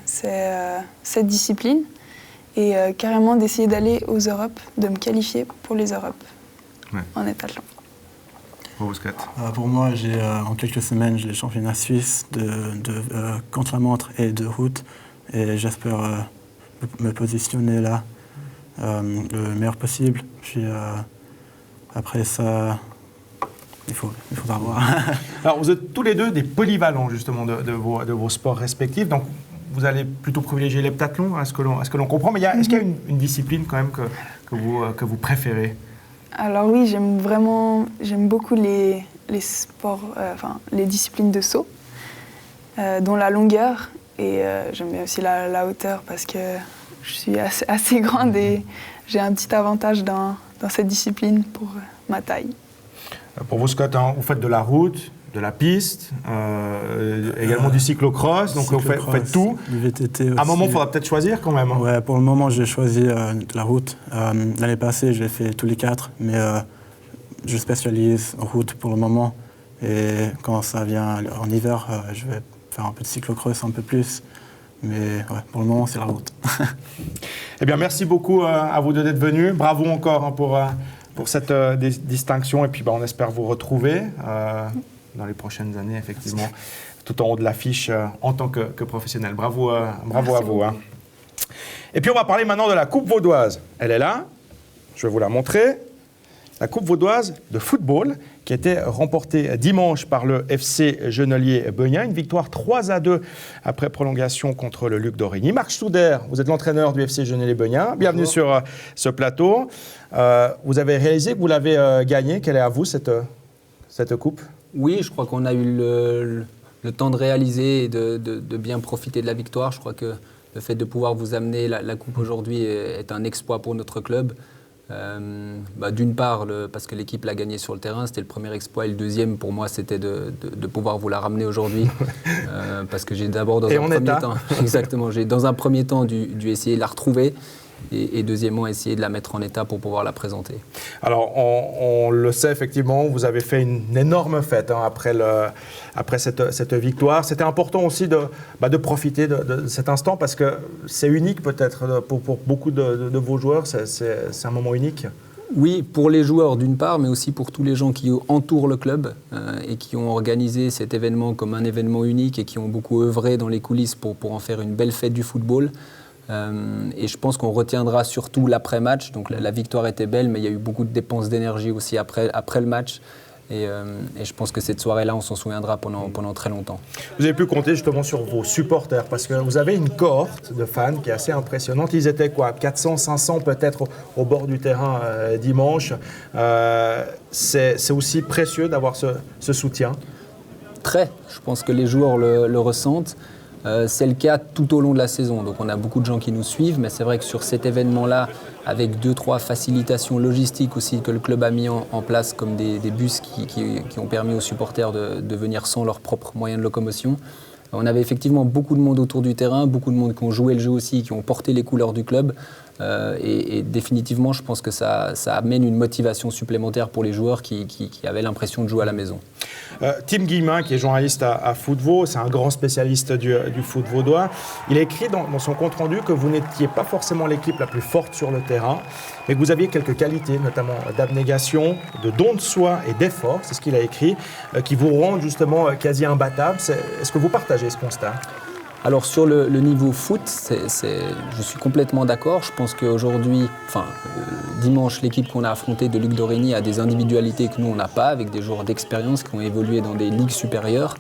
[SPEAKER 9] c'est cette discipline. Et carrément d'essayer d'aller aux Europes, de me qualifier pour les Europes en heptathlon.
[SPEAKER 10] Pour moi, en quelques semaines, j'ai les championnats suisses de contre-la-montre et de route. Et j'espère me positionner là le meilleur possible. Puis après ça, il faudra voir.
[SPEAKER 1] Alors, vous êtes tous les deux des polyvalents, justement, de vos sports respectifs. Donc, vous allez plutôt privilégier l'heptathlon, à ce que l'on comprend. Mais est-ce qu'il y a une discipline, quand même, que vous préférez?
[SPEAKER 9] Alors oui, j'aime beaucoup les sports, les disciplines de saut, dont la longueur. Et j'aime bien aussi la hauteur parce que je suis assez grande et j'ai un petit avantage dans cette discipline pour ma taille.
[SPEAKER 1] Pour vous, Scott, hein, vous faites de la route, de la piste, également du cyclocross, donc vous faites tout.
[SPEAKER 10] Du VTT aussi.
[SPEAKER 1] À un moment, il faudra peut-être choisir quand même. Hein.
[SPEAKER 10] Ouais, pour le moment, j'ai choisi de la route. L'année passée, j'ai fait tous les 4, mais je spécialise en route pour le moment. Et quand ça vient en hiver, je vais faire un peu de cyclocross, un peu plus. Mais ouais, pour le moment, c'est la route.
[SPEAKER 1] Eh bien, merci beaucoup à vous deux d'être venus. Bravo encore hein, pour cette distinction. Et puis, on espère vous retrouver dans les prochaines années, effectivement, tout en haut de l'affiche en tant que professionnel. Bravo à vous. Hein. Et puis, on va parler maintenant de la Coupe vaudoise. Elle est là. Je vais vous la montrer. La Coupe vaudoise de football qui a été remportée dimanche par le FC Genolier-Beugnin. Une victoire 3-2 après prolongation contre le Luc d'Origny. Marc Stouder, vous êtes l'entraîneur du FC Genolier-Beugnin. Bienvenue sur ce plateau. Vous avez réalisé que vous l'avez gagnée. Quelle est à vous cette coupe?
[SPEAKER 11] Oui, je crois qu'on a eu le temps de réaliser et de bien profiter de la victoire. Je crois que le fait de pouvoir vous amener la coupe aujourd'hui est un exploit pour notre club. D'une part, parce que l'équipe l'a gagné sur le terrain, c'était le premier exploit. Et le deuxième, pour moi, c'était de pouvoir vous la ramener aujourd'hui. Parce que j'ai d'abord, dans un premier temps, dû essayer de la retrouver. Et deuxièmement, essayer de la mettre en état pour pouvoir la présenter.
[SPEAKER 1] Alors, on le sait, effectivement, vous avez fait une énorme fête hein, après cette victoire. C'était important aussi de profiter de cet instant parce que c'est unique peut-être pour beaucoup de vos joueurs. C'est un moment unique.
[SPEAKER 11] Oui, pour les joueurs d'une part, mais aussi pour tous les gens qui entourent le club et qui ont organisé cet événement comme un événement unique et qui ont beaucoup œuvré dans les coulisses pour en faire une belle fête du football. Et je pense qu'on retiendra surtout l'après-match. Donc la victoire était belle, mais il y a eu beaucoup de dépenses d'énergie aussi après le match. Et je pense que cette soirée-là, on s'en souviendra pendant très longtemps. Vous
[SPEAKER 1] avez pu compter justement sur vos supporters, parce que vous avez une cohorte de fans qui est assez impressionnante. Ils étaient 400, 500 peut-être au bord du terrain dimanche. C'est aussi précieux d'avoir ce soutien.
[SPEAKER 11] Très. Je pense que les joueurs le ressentent. C'est le cas tout au long de la saison, donc on a beaucoup de gens qui nous suivent, mais c'est vrai que sur cet événement-là, avec 2-3 facilitations logistiques aussi que le club a mis en place, comme des bus qui ont permis aux supporters de venir sans leurs propres moyens de locomotion, on avait effectivement beaucoup de monde autour du terrain, beaucoup de monde qui ont joué le jeu aussi, qui ont porté les couleurs du club. Et définitivement, je pense que ça amène une motivation supplémentaire pour les joueurs qui avaient l'impression de jouer à la maison.
[SPEAKER 1] Tim Guillemin, qui est journaliste à Footvo, c'est un grand spécialiste du foot vaudois. Il a écrit dans son compte-rendu que vous n'étiez pas forcément l'équipe la plus forte sur le terrain, mais que vous aviez quelques qualités, notamment d'abnégation, de don de soi et d'effort, c'est ce qu'il a écrit, qui vous rendent justement quasi imbattables. Est-ce que vous partagez ce constat ?
[SPEAKER 11] Alors sur le niveau foot, je suis complètement d'accord. Je pense qu'aujourd'hui, dimanche, l'équipe qu'on a affrontée de Luc d'Origny a des individualités que nous on n'a pas, avec des joueurs d'expérience qui ont évolué dans des ligues supérieures,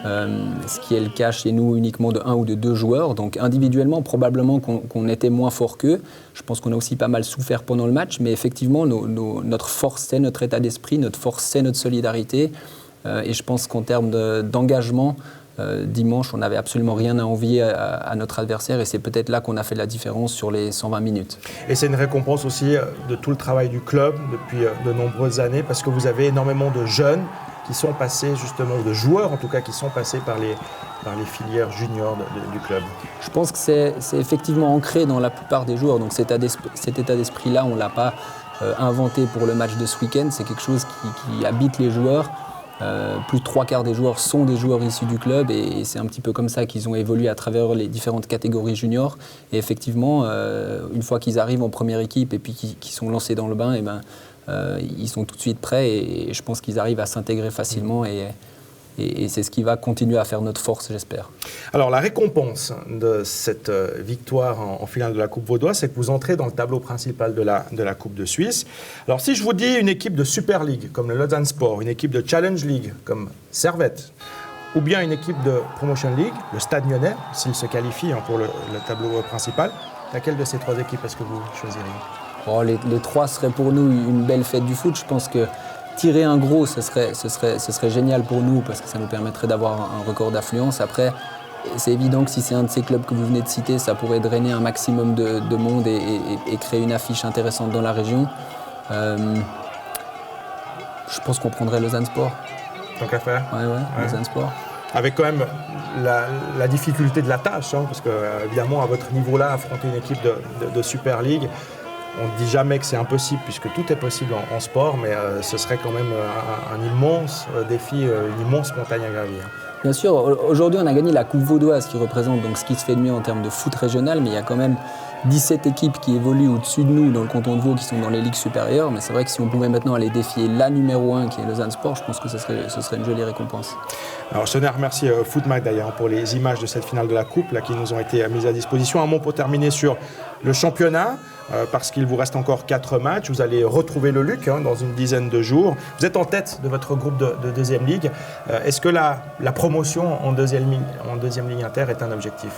[SPEAKER 11] ce qui est le cas chez nous uniquement de 1 ou de 2 joueurs. Donc individuellement, probablement qu'on était moins fort qu'eux. Je pense qu'on a aussi pas mal souffert pendant le match, mais effectivement, notre force, c'est notre état d'esprit, notre force, c'est notre solidarité. Et je pense qu'en termes d'engagement, dimanche, on n'avait absolument rien à envier à notre adversaire et c'est peut-être là qu'on a fait la différence sur les 120 minutes.
[SPEAKER 1] Et c'est une récompense aussi de tout le travail du club depuis de nombreuses années parce que vous avez énormément de jeunes qui sont passés justement, ou de joueurs en tout cas, qui sont passés par les filières juniors du club.
[SPEAKER 11] Je pense que c'est effectivement ancré dans la plupart des joueurs. Donc cet état d'esprit-là, on ne l'a pas inventé pour le match de ce week-end. C'est quelque chose qui habite les joueurs. Plus de 3/4 des joueurs sont des joueurs issus du club et c'est un petit peu comme ça qu'ils ont évolué à travers les différentes catégories juniors. Et effectivement, une fois qu'ils arrivent en première équipe et puis qu'ils sont lancés dans le bain, ils sont tout de suite prêts et je pense qu'ils arrivent à s'intégrer facilement et Et c'est ce qui va continuer à faire notre force, j'espère.
[SPEAKER 1] Alors, la récompense de cette victoire en finale de la Coupe Vaudoise, c'est que vous entrez dans le tableau principal de la Coupe de Suisse. Alors, si je vous dis une équipe de Super League, comme le Lausanne Sport, une équipe de Challenge League, comme Servette, ou bien une équipe de Promotion League, le Stade Lyonnais, s'il se qualifie pour le tableau principal, laquelle de ces 3 équipes est-ce que vous choisiriez?
[SPEAKER 11] Les 3 seraient pour nous une belle fête du foot. Je pense que tirer un gros, ce serait génial pour nous parce que ça nous permettrait d'avoir un record d'affluence. Après, c'est évident que si c'est un de ces clubs que vous venez de citer, ça pourrait drainer un maximum de monde et créer une affiche intéressante dans la région. Je pense qu'on prendrait Lausanne Sport.
[SPEAKER 1] Tant qu'à faire.
[SPEAKER 11] Ouais, Lausanne Sport.
[SPEAKER 1] Avec quand même la difficulté de la tâche, parce que évidemment à votre niveau-là, affronter une équipe de Super League, on ne dit jamais que c'est impossible, puisque tout est possible en sport, mais ce serait quand même un immense défi, une immense montagne à gravir.
[SPEAKER 11] Bien sûr, aujourd'hui on a gagné la Coupe Vaudoise qui représente donc ce qui se fait de mieux en termes de foot régional, mais il y a quand même 17 équipes qui évoluent au-dessus de nous dans le canton de Vaud qui sont dans les ligues supérieures. Mais c'est vrai que si on pouvait maintenant aller défier la numéro 1 qui est Lausanne Sport, je pense que ce serait une jolie récompense.
[SPEAKER 1] Alors je tenais à remercier Footmag d'ailleurs pour les images de cette finale de la Coupe là, qui nous ont été mises à disposition. Un mot pour terminer sur le championnat, parce qu'il vous reste encore 4 matchs. Vous allez retrouver le Luc dans une dizaine de jours. Vous êtes en tête de votre groupe de deuxième ligue. Est-ce que la promotion en deuxième ligue inter est un objectif?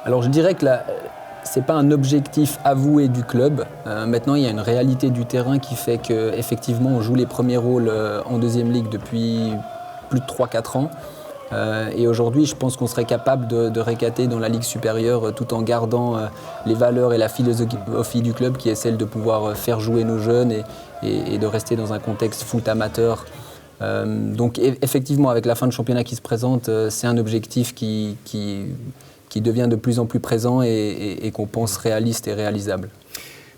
[SPEAKER 11] Alors je dirais que ce n'est pas un objectif avoué du club. Maintenant, il y a une réalité du terrain qui fait qu'effectivement, on joue les premiers rôles en deuxième ligue depuis plus de 3-4 ans. Et aujourd'hui, je pense qu'on serait capable de récater dans la Ligue supérieure tout en gardant les valeurs et la philosophie du club qui est celle de pouvoir faire jouer nos jeunes et de rester dans un contexte foot amateur. Donc effectivement, avec la fin de championnat qui se présente, c'est un objectif qui devient de plus en plus présent et qu'on pense réaliste et réalisable.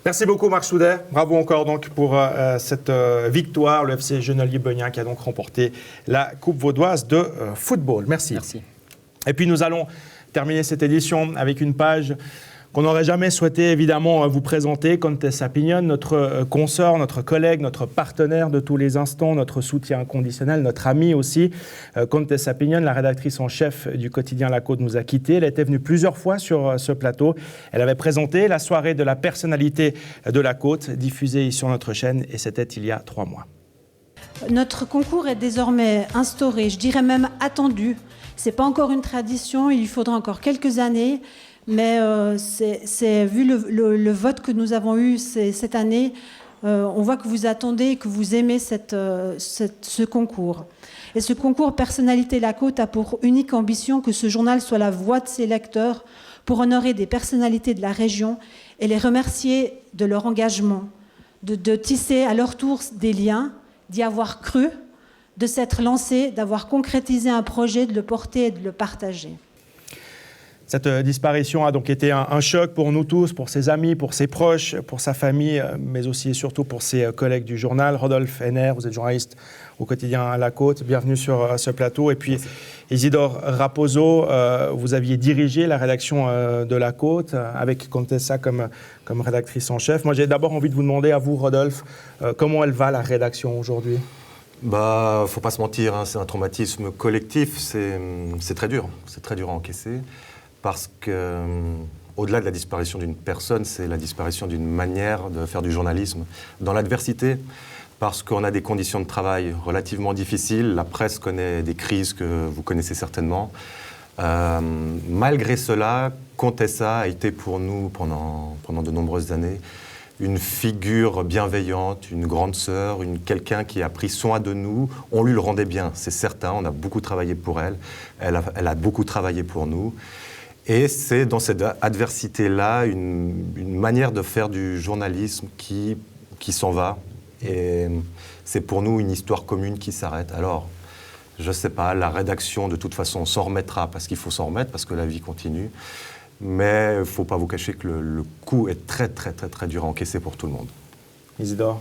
[SPEAKER 1] Merci beaucoup Marc Souder. Bravo encore donc pour cette victoire. Le FC Genolier-Beugnin qui a donc remporté la Coupe Vaudoise de football. Merci.
[SPEAKER 11] Merci.
[SPEAKER 1] Et puis nous allons terminer cette édition avec une page qu'on n'aurait jamais souhaité évidemment vous présenter. Contessa Pignon, notre consort, notre collègue, notre partenaire de tous les instants, notre soutien inconditionnel, notre amie aussi. Contessa Pignon, la rédactrice en chef du quotidien La Côte, nous a quittés. Elle était venue plusieurs fois sur ce plateau. Elle avait présenté la soirée de la personnalité de La Côte, diffusée sur notre chaîne, et c'était il y a 3 mois.
[SPEAKER 12] Notre concours est désormais instauré, je dirais même attendu. Ce n'est pas encore une tradition, il lui faudra encore quelques années. Mais vu le vote que nous avons eu cette année, on voit que vous attendez, que vous aimez ce concours. Et ce concours Personnalité La Côte a pour unique ambition que ce journal soit la voix de ses lecteurs pour honorer des personnalités de la région et les remercier de leur engagement, de tisser à leur tour des liens, d'y avoir cru, de s'être lancé, d'avoir concrétisé un projet, de le porter et de le partager.
[SPEAKER 1] Cette disparition a donc été un choc pour nous tous, pour ses amis, pour ses proches, pour sa famille, mais aussi et surtout pour ses collègues du journal. Rodolphe Henner, vous êtes journaliste au quotidien La Côte, bienvenue sur ce plateau. Et puis Isidore Raposo, vous aviez dirigé la rédaction de La Côte avec Contessa comme rédactrice en chef. Moi j'ai d'abord envie de vous demander à vous, Rodolphe, comment elle va la rédaction aujourd'hui ?
[SPEAKER 13] Faut pas se mentir, c'est un traumatisme collectif, c'est très dur à encaisser. Parce qu'au-delà de la disparition d'une personne, c'est la disparition d'une manière de faire du journalisme dans l'adversité, parce qu'on a des conditions de travail relativement difficiles. La presse connaît des crises que vous connaissez certainement. Malgré cela, Contessa a été pour nous, pendant de nombreuses années, une figure bienveillante, une grande sœur, quelqu'un qui a pris soin de nous. On lui le rendait bien, c'est certain. On a beaucoup travaillé pour elle. Elle a beaucoup travaillé pour nous. Et c'est dans cette adversité-là une manière de faire du journalisme qui s'en va. Et c'est pour nous une histoire commune qui s'arrête. Alors, je ne sais pas, la rédaction, de toute façon, s'en remettra parce qu'il faut s'en remettre, parce que la vie continue. Mais il ne faut pas vous cacher que le coup est très, très, très, très dur à encaisser pour tout le monde.
[SPEAKER 1] Isidore ?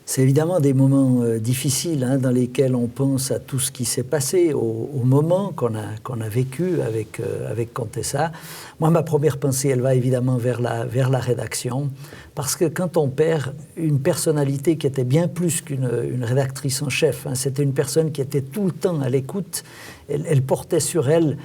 [SPEAKER 14] C'est évidemment des moments difficiles dans lesquels on pense à tout ce qui s'est passé, au moment qu'on a vécu avec Contessa. Moi, ma première pensée, elle va évidemment vers la rédaction, parce que quand on perd une personnalité qui était bien plus qu'une rédactrice en chef, c'était une personne qui était tout le temps à l'écoute. Elle portait sur elle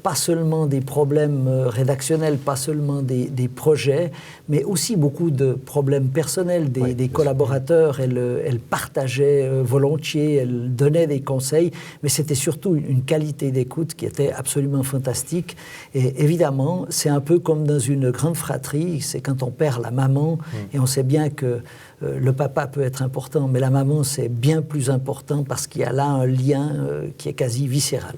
[SPEAKER 14] pas seulement des problèmes rédactionnels, pas seulement des projets, mais aussi beaucoup de problèmes personnels des collaborateurs. Elle partageait volontiers, elle donnait des conseils, mais c'était surtout une qualité d'écoute qui était absolument fantastique. Et évidemment, c'est un peu comme dans une grande fratrie, c'est quand on perd la maman, et on sait bien que le papa peut être important, mais la maman, c'est bien plus important parce qu'il y a là un lien qui est quasi viscéral.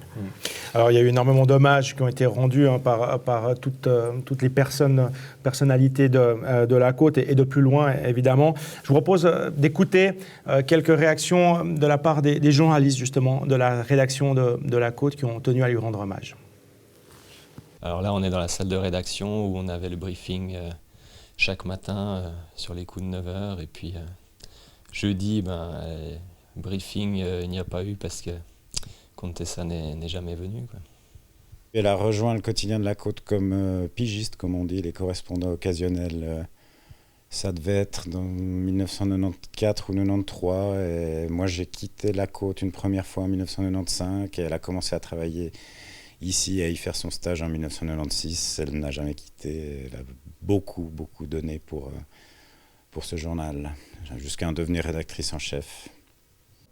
[SPEAKER 1] Alors, il y a eu énormément d'hommages qui ont été rendus par toutes les personnalités de la côte et de plus loin, évidemment. Je vous propose d'écouter quelques réactions de la part des journalistes, justement, de la rédaction de la côte qui ont tenu à lui rendre hommage.
[SPEAKER 15] Alors là, on est dans la salle de rédaction où on avait le briefing chaque matin sur les coups de 9h. Et puis jeudi, briefing, il n'y a pas eu parce que Contessa n'est jamais venue, quoi.
[SPEAKER 16] Elle a rejoint le quotidien de la côte comme pigiste, comme on dit, les correspondants occasionnels. Ça devait être dans 1994 ou 1993. Et moi, j'ai quitté la côte une première fois en 1995 et elle a commencé à travailler ici, à y faire son stage en 1996. Elle n'a jamais quitté. Elle a beaucoup donné pour ce journal, jusqu'à en devenir rédactrice en chef.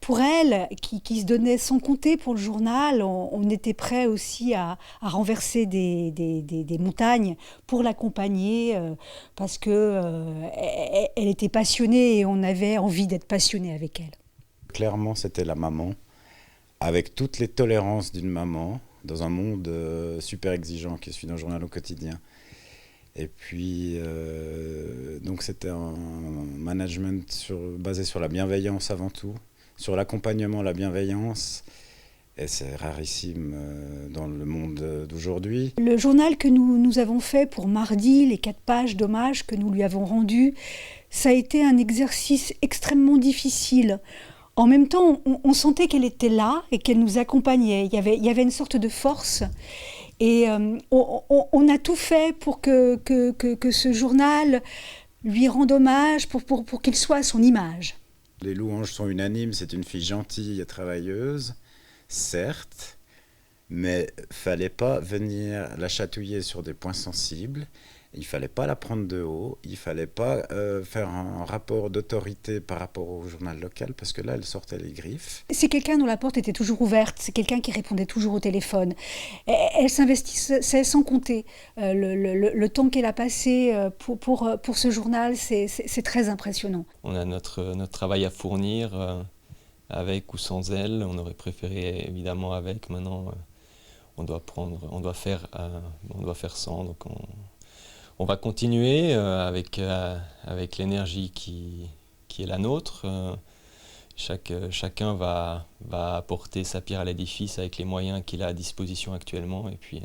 [SPEAKER 17] Pour elle, qui se donnait sans compter pour le journal, on était prêt aussi à renverser des montagnes pour l'accompagner, parce qu'elle était passionnée et on avait envie d'être passionné avec elle.
[SPEAKER 16] Clairement, c'était la maman, avec toutes les tolérances d'une maman, dans un monde super exigeant qui suit dans le journal au quotidien. Et puis, donc c'était un management basé sur la bienveillance avant tout, sur l'accompagnement, la bienveillance. Et c'est rarissime dans le monde d'aujourd'hui.
[SPEAKER 17] Le journal que nous avons fait pour mardi, les 4 pages d'hommage que nous lui avons rendues, ça a été un exercice extrêmement difficile. En même temps, on sentait qu'elle était là et qu'elle nous accompagnait. Il y avait une sorte de force. Et on a tout fait pour que ce journal lui rende hommage, pour qu'il soit à son image.
[SPEAKER 16] Les louanges sont unanimes, c'est une fille gentille et travailleuse, certes, mais fallait pas venir la chatouiller sur des points sensibles. Il ne fallait pas la prendre de haut, il ne fallait pas faire un rapport d'autorité par rapport au journal local, parce que là, elle sortait les griffes.
[SPEAKER 17] C'est quelqu'un dont la porte était toujours ouverte, c'est quelqu'un qui répondait toujours au téléphone. Elle s'investissait sans compter. Le temps qu'elle a passé pour ce journal, c'est très impressionnant.
[SPEAKER 15] On a notre travail à fournir, avec ou sans elle. On aurait préféré évidemment avec. Maintenant, on doit faire sans. Donc on va continuer avec l'énergie qui est la nôtre. Chacun va apporter sa pierre à l'édifice avec les moyens qu'il a à disposition actuellement. Et puis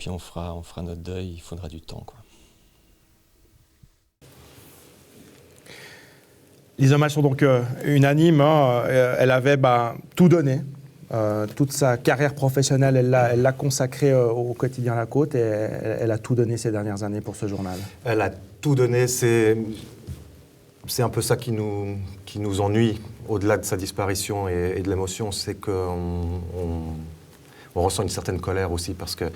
[SPEAKER 15] on fera notre deuil, il faudra du temps, quoi.
[SPEAKER 1] Les hommages sont donc unanimes. Elle avait tout donné. Toute sa carrière professionnelle, elle l'a consacrée au quotidien La Côte et elle a tout donné ces dernières années pour ce journal.
[SPEAKER 13] Elle a tout donné, c'est un peu ça qui nous ennuie, au-delà de sa disparition et de l'émotion, c'est qu'on ressent une certaine colère aussi, parce que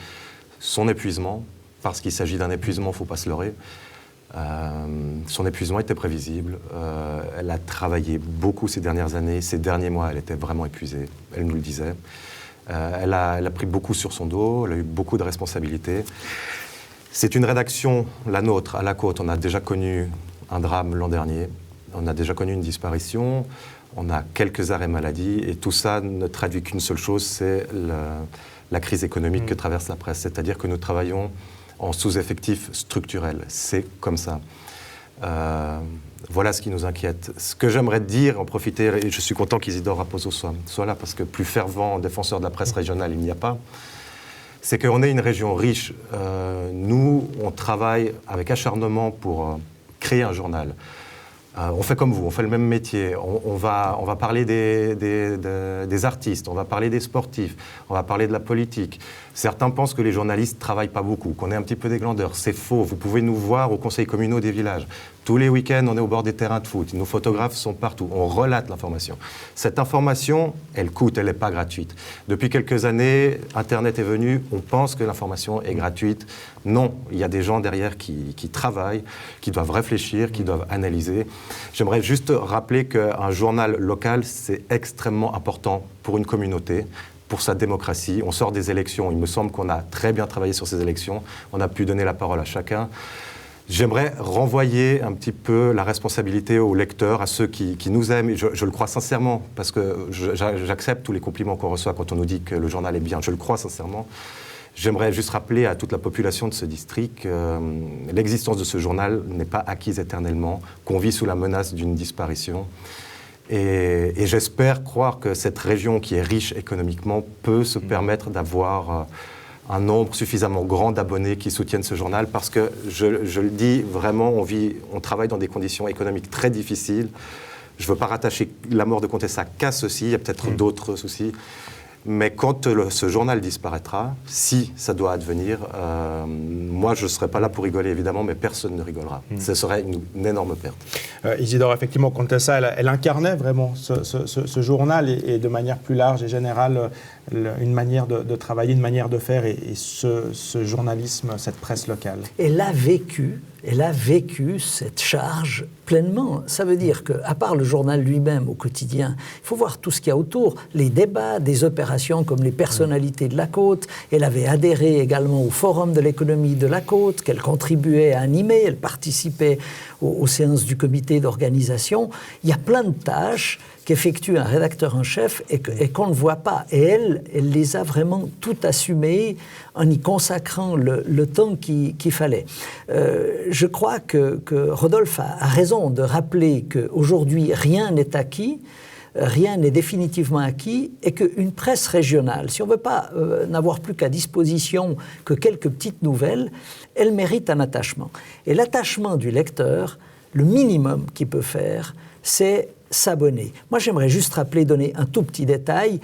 [SPEAKER 13] son épuisement, parce qu'il s'agit d'un épuisement, il ne faut pas se leurrer, son épuisement était prévisible. Elle a travaillé beaucoup ces dernières années. Ces derniers mois, elle était vraiment épuisée. Elle nous le disait. Elle a pris beaucoup sur son dos. Elle a eu beaucoup de responsabilités. C'est une rédaction, la nôtre, à La Côte. On a déjà connu un drame l'an dernier. On a déjà connu une disparition. On a quelques arrêts maladie. Et tout ça ne traduit qu'une seule chose, c'est la crise économique que traverse la presse. C'est-à-dire que nous travaillons en sous-effectif structurel. C'est comme ça. Voilà ce qui nous inquiète. Ce que j'aimerais dire, en profiter, et je suis content qu'Isidore Raposo soit là, parce que plus fervent défenseur de la presse régionale, il n'y a pas, c'est qu'on est une région riche. Nous, on travaille avec acharnement pour créer un journal. On fait comme vous, on fait le même métier. On va parler des artistes, on va parler des sportifs, on va parler de la politique. Certains pensent que les journalistes ne travaillent pas beaucoup, qu'on est un petit peu des glandeurs. C'est faux. Vous pouvez nous voir aux conseils communaux des villages. Tous les week-ends, on est au bord des terrains de foot. Nos photographes sont partout. On relate l'information. Cette information, elle coûte, elle n'est pas gratuite. Depuis quelques années, Internet est venu. On pense que l'information est gratuite. Non, il y a des gens derrière qui travaillent, qui doivent réfléchir, qui doivent analyser. J'aimerais juste rappeler qu'un journal local, c'est extrêmement important pour une communauté, pour sa démocratie. On sort des élections. Il me semble qu'on a très bien travaillé sur ces élections. On a pu donner la parole à chacun. J'aimerais renvoyer un petit peu la responsabilité aux lecteurs, à ceux qui nous aiment. Je le crois sincèrement, parce que j'accepte tous les compliments qu'on reçoit quand on nous dit que le journal est bien. Je le crois sincèrement. J'aimerais juste rappeler à toute la population de ce district que l'existence de ce journal n'est pas acquise éternellement, qu'on vit sous la menace d'une disparition. Et j'espère croire que cette région qui est riche économiquement peut se permettre d'avoir un nombre suffisamment grand d'abonnés qui soutiennent ce journal, parce que, je le dis vraiment, on travaille dans des conditions économiques très difficiles. Je ne veux pas rattacher la mort de Contessa qu'à ceci, il y a peut-être d'autres soucis. Mais quand ce journal disparaîtra, si ça doit advenir, moi je ne serai pas là pour rigoler évidemment, mais personne ne rigolera. Ce serait une énorme perte.
[SPEAKER 1] Isidore, effectivement, Contessa, elle incarnait vraiment ce journal et de manière plus large et générale une manière de travailler, une manière de faire et ce journalisme, cette presse locale.
[SPEAKER 14] Elle a vécu cette charge pleinement. Ça veut dire qu'à part le journal lui-même au quotidien, il faut voir tout ce qu'il y a autour, les débats, des opérations comme les personnalités de la Côte. Elle avait adhéré également au Forum de l'économie de la Côte, qu'elle contribuait à animer, elle participait aux séances du comité d'organisation. Il y a plein de tâches qu'effectue un rédacteur en chef et qu'on ne voit pas. Et elle les a vraiment toutes assumées en y consacrant le temps qu'il fallait. Je crois que Rodolphe a raison de rappeler qu'aujourd'hui, rien n'est acquis, rien n'est définitivement acquis, et qu'une presse régionale, si on ne veut pas n'avoir plus qu'à disposition que quelques petites nouvelles, elle mérite un attachement. Et l'attachement du lecteur, le minimum qu'il peut faire, c'est s'abonner. Moi, j'aimerais juste donner un tout petit détail.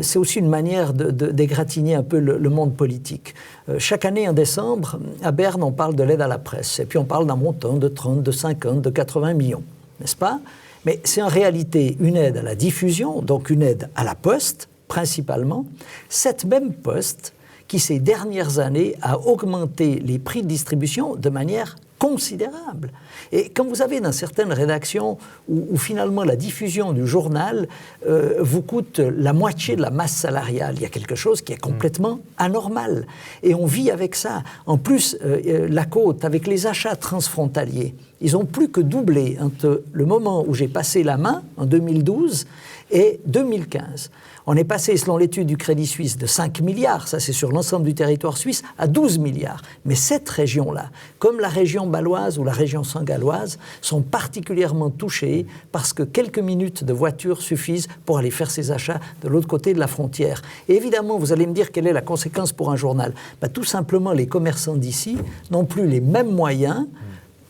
[SPEAKER 14] C'est aussi une manière d'égratigner un peu le monde politique. Chaque année, en décembre, à Berne, on parle de l'aide à la presse. Et puis, on parle d'un montant de 30, de 50, de 80 millions. N'est-ce pas? Mais c'est en réalité une aide à la diffusion, donc une aide à la poste, principalement. Cette même poste qui, ces dernières années, a augmenté les prix de distribution de manière considérable. Et quand vous avez dans certaines rédactions où finalement la diffusion du journal vous coûte la moitié de la masse salariale, il y a quelque chose qui est complètement anormal. Et on vit avec ça. En plus, la Côte, avec les achats transfrontaliers, ils ont plus que doublé entre le moment où j'ai passé la main, en 2012, et 2015. On est passé, selon l'étude du Crédit Suisse, de 5 milliards, ça c'est sur l'ensemble du territoire suisse, à 12 milliards. Mais cette région-là, comme la région baloise ou la région sangalloise, sont particulièrement touchées parce que quelques minutes de voiture suffisent pour aller faire ses achats de l'autre côté de la frontière. Et évidemment, vous allez me dire quelle est la conséquence pour un journal. Tout simplement, les commerçants d'ici n'ont plus les mêmes moyens,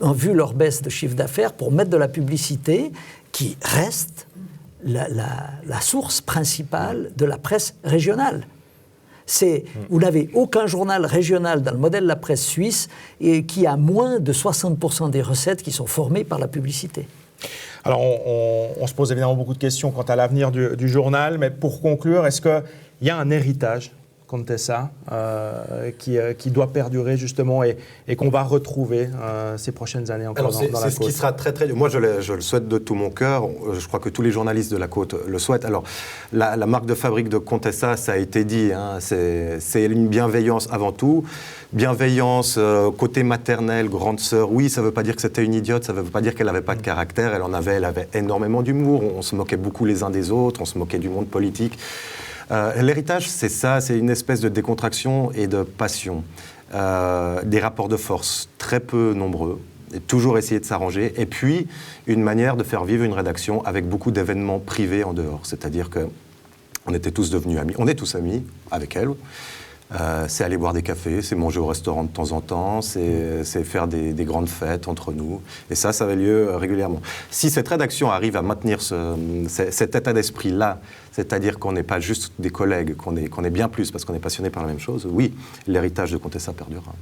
[SPEAKER 14] en vue leur baisse de chiffre d'affaires, pour mettre de la publicité qui reste la source principale de la presse régionale. Vous n'avez aucun journal régional dans le modèle de la presse suisse qui a moins de 60% des recettes qui sont formées par la publicité.
[SPEAKER 1] Alors, on se pose évidemment beaucoup de questions quant à l'avenir du journal, mais pour conclure, est-ce qu'il y a un héritage, Contessa, qui doit perdurer justement et qu'on va retrouver ces prochaines années encore dans la Côte?
[SPEAKER 13] C'est ce qui sera très très dur. Moi, je le souhaite de tout mon cœur. Je crois que tous les journalistes de la Côte le souhaitent. Alors, la marque de fabrique de Contessa, ça a été dit, hein, c'est une bienveillance avant tout. Bienveillance, côté maternel, grande sœur. Oui, ça ne veut pas dire que c'était une idiote, ça ne veut pas dire qu'elle n'avait pas de caractère. Elle avait énormément d'humour. On se moquait beaucoup les uns des autres, on se moquait du monde politique. L'héritage, c'est ça, c'est une espèce de décontraction et de passion. Des rapports de force très peu nombreux, et toujours essayer de s'arranger, et puis une manière de faire vivre une rédaction avec beaucoup d'événements privés en dehors. C'est-à-dire qu'on était tous devenus amis, on est tous amis avec elle, C'est aller boire des cafés, c'est manger au restaurant de temps en temps, c'est faire des grandes fêtes entre nous. Et ça avait lieu régulièrement. Si cette rédaction arrive à maintenir cet état d'esprit-là, c'est-à-dire qu'on n'est pas juste des collègues, qu'on est bien plus parce qu'on est passionné par la même chose, oui, l'héritage de Contessa perdurera.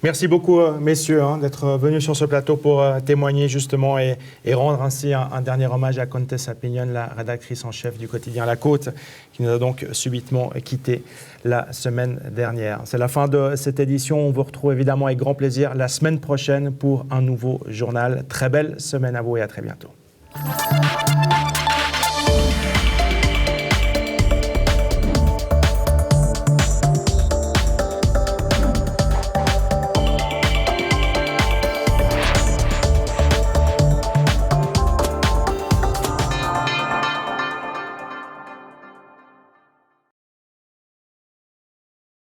[SPEAKER 1] Merci beaucoup, messieurs, d'être venus sur ce plateau pour témoigner justement et rendre ainsi un dernier hommage à Contessa Pignon, la rédactrice en chef du quotidien La Côte, qui nous a donc subitement quittés la semaine dernière. C'est la fin de cette édition. On vous retrouve évidemment avec grand plaisir la semaine prochaine pour un nouveau journal. Très belle semaine à vous et à très bientôt.